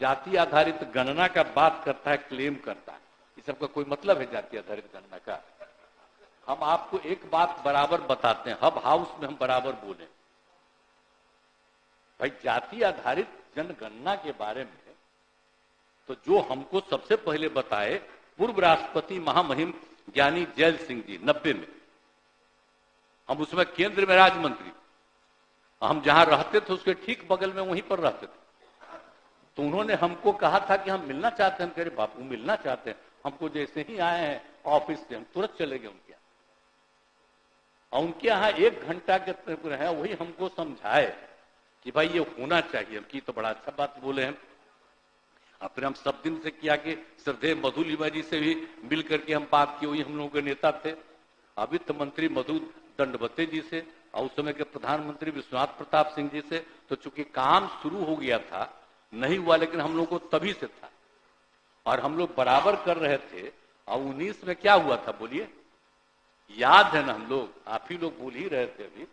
जाति आधारित गणना का बात करता है, क्लेम करता है। इस सबका कोई मतलब है जाति आधारित गणना का? हम आपको एक बात बराबर बताते हैं, हब हाउस में हम बराबर बोले, भाई जाति आधारित जनगणना के बारे में तो जो हमको सबसे पहले बताए पूर्व राष्ट्रपति महामहिम ज्ञानी जैल सिंह जी 90 में, हम उसमें केंद्र में राज्य मंत्री, हम जहां रहते थे उसके ठीक बगल में वहीं पर रहते थे। तो उन्होंने हमको कहा था कि हम मिलना चाहते हैं। हम कह रहे बापू मिलना चाहते हैं, हमको जैसे ही आए हैं ऑफिस से हम तुरंत चले गए उनके यहाँ, और उनके यहाँ 1 घंटा के है वही हमको समझाए कि भाई ये होना चाहिए। हम की तो बड़ा अच्छा बात बोले हैं। और फिर हम सब दिन से किया कि श्रद्धेय मधु लिमा जी से भी मिल करके हम बात की, वही हम लोगों के नेता थे। वित्त मंत्री मधु दंडवते जी से और उस समय के प्रधानमंत्री विश्वनाथ प्रताप सिंह जी से। तो चूंकि काम शुरू हो गया था, नहीं हुआ, लेकिन हम लोग को तभी से था और हम लोग बराबर कर रहे थे। और 19 में क्या हुआ था बोलिए, याद है ना? हम लोग, आप ही लोग भूल ही रहे थे अभी।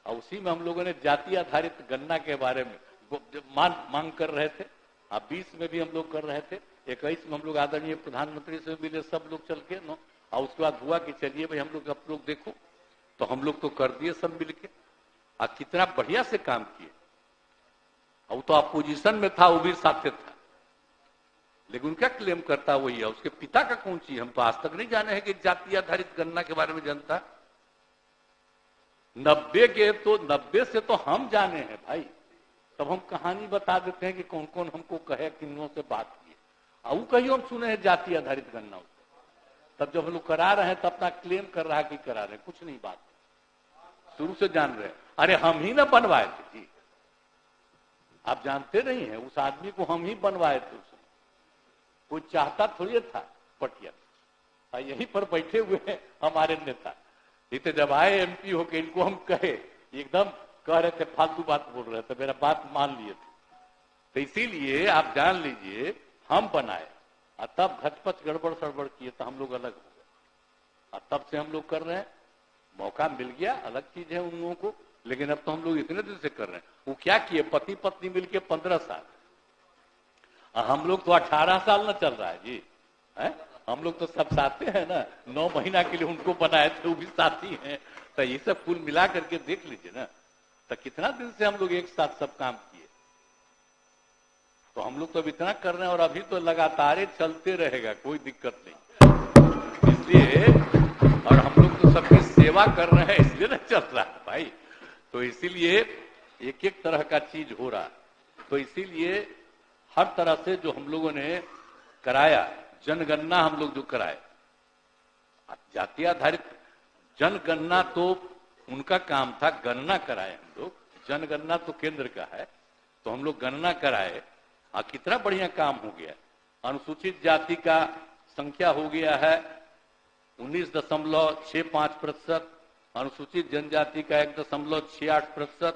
और उसी में हम लोगों ने जाति आधारित गणना के बारे में मांग कर रहे थे। 20 में भी हम लोग कर रहे थे, 21 में हम लोग आदरणीय प्रधानमंत्री से मिले, सब लोग चल के नो। और उसके बाद हुआ कि चलिए भाई हम लोग, आप लोग देखो, तो हम लोग तो कर दिए सब मिलके। और कितना बढ़िया से काम किए। और तो अपोजिशन में था, वो भी साथे था, लेकिन क्या क्लेम करता वही है। उसके पिता का कौन चीज हम तो आज तक नहीं जाने हैं कि जाति आधारित गणना के बारे में जानता। 90 से तो हम जाने हैं भाई। तब हम कहानी बता देते हैं कि कौन कौन हमको कहे, किन्नों से बात की, और कहीं हम सुने हैं जाति आधारित गणना। तब जब हम लोग करा रहे हैं तब अपना क्लेम कर रहा है कि करा रहे हैं, कुछ नहीं बात शुरू से जान रहे हैं। अरे हम ही ना बनवाए थे जी, आप जानते नहीं है, उस आदमी को हम ही बनवाए थे। उसमें कोई चाहता थोड़ी था पटिया। यहीं पर बैठे हुए हैं हमारे नेता, इतने जब आए एमपी होके, इनको हम कहे, एकदम कह रहे थे फालतू बात बोल रहे थे, मेरा बात मान लिए थे। तो इसीलिए आप जान लीजिए हम बनाए, और तब घचपच गड़बड़ सड़बड़ किए तो हम लोग अलग हो गए। और तब से हम लोग कर रहे हैं, मौका मिल गया, अलग चीज है उन लोगों को। लेकिन अब तो हम लोग इतने दिन से कर रहे हैं। वो क्या किए, पति पत्नी मिलके 15 साल, और हम लोग तो 18 साल ना चल रहा है जी है? हम लोग तो सब साथी हैं ना, 9 महीना के लिए उनको बनाए थे, वो भी साथी हैं। तो ये सब कुल मिला करके देख लीजिए ना, तो कितना दिन से हम लोग एक साथ सब काम किए। तो हम लोग तो अब इतना कर रहे हैं और अभी तो लगातार चलते रहेगा, कोई दिक्कत नहीं। इसलिए, और हम लोग तो सबकी सेवा कर रहे हैं, इसलिए ना चल रहा है भाई। तो इसीलिए एक एक तरह का चीज हो रहा है। तो इसीलिए हर तरह से जो हम लोगों ने कराया, जनगणना हम लोग जो कराए, जाति आधारित जनगणना तो उनका काम था, गणना कराए हम लोग। जनगणना तो केंद्र का है, तो हम लोग गणना कराए। और कितना बढ़िया काम हो गया। अनुसूचित जाति का संख्या हो गया है 19.65%, अनुसूचित जनजाति का 1.68%,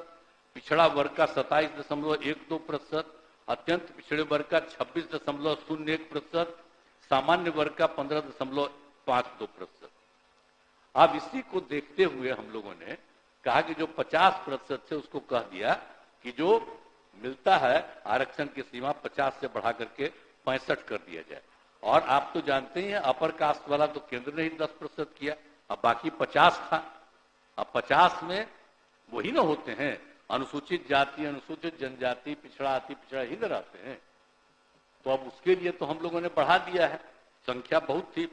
पिछड़ा वर्ग का 27.12%, अत्यंत पिछड़े वर्ग का 26.01%, सामान्य वर्ग का 15.52%। अब इसी को देखते हुए हम लोगों ने कहा कि जो 50% से उसको कह दिया कि जो मिलता है आरक्षण की सीमा 50 से बढ़ा करके 65 कर दिया जाए। और आप तो जानते ही हैं अपर कास्ट वाला तो केंद्र ने ही 10% किया, अब बाकी 50 था। अब 50 में वही ना होते हैं, अनुसूचित जाति, अनुसूचित जनजाति, पिछड़ा अति पिछड़ा ही ना रहते हैं। तो अब उसके लिए तो हम लोगों ने बढ़ा दिया है, संख्या बहुत थी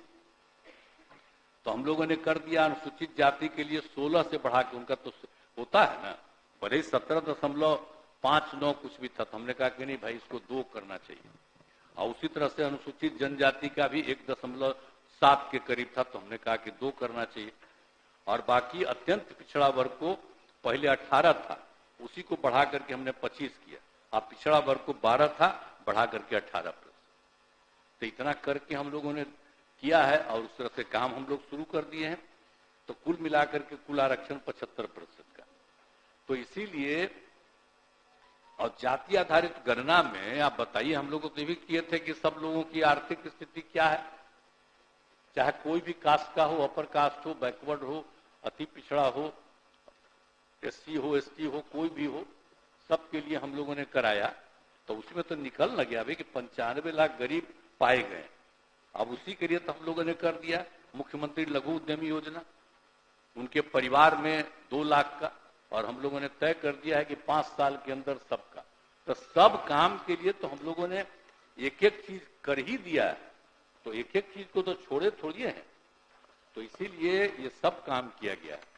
तो हम लोगों ने कर दिया। अनुसूचित जाति के लिए 16 से बढ़ा के, उनका तो होता है ना, भले ही 17.59 कुछ भी था, तो हमने कहा कि नहीं भाई इसको 2 करना चाहिए। और उसी तरह से अनुसूचित जनजाति का भी 1.7 के करीब था, तो हमने कहा कि 2 करना चाहिए। और बाकी अत्यंत पिछड़ा वर्ग को पहले 18 था, उसी को बढ़ा करके हमने 25 किया। अब पिछड़ा वर्ग को 12 था, बढ़ा करके 18%। तो इतना करके हम लोगों ने किया है और उस तरह से काम हम लोग शुरू कर दिए हैं। तो कुल मिलाकर के कुल आरक्षण 75% का। तो इसीलिए, और जाति आधारित गणना में आप बताइए, हम लोग तो भी किए थे कि सब लोगों की आर्थिक स्थिति क्या है, चाहे कोई भी कास्ट का हो, अपर कास्ट हो, बैकवर्ड हो, अति पिछड़ा हो, एससी हो, एसटी हो, कोई भी हो, सबके लिए हम लोगों ने कराया। तो उसमें तो निकल न गया भाई कि 95 लाख गरीब पाए गए। अब उसी के लिए तो हम लोगों ने कर दिया मुख्यमंत्री लघु उद्यमी योजना, उनके परिवार में 2 लाख का, और हम लोगों ने तय कर दिया है कि 5 साल के अंदर सबका। तो सब काम के लिए तो हम लोगों ने एक एक चीज कर ही दिया है, तो एक एक चीज को तो छोड़े थोड़ी है। तो इसीलिए ये सब काम किया गया है।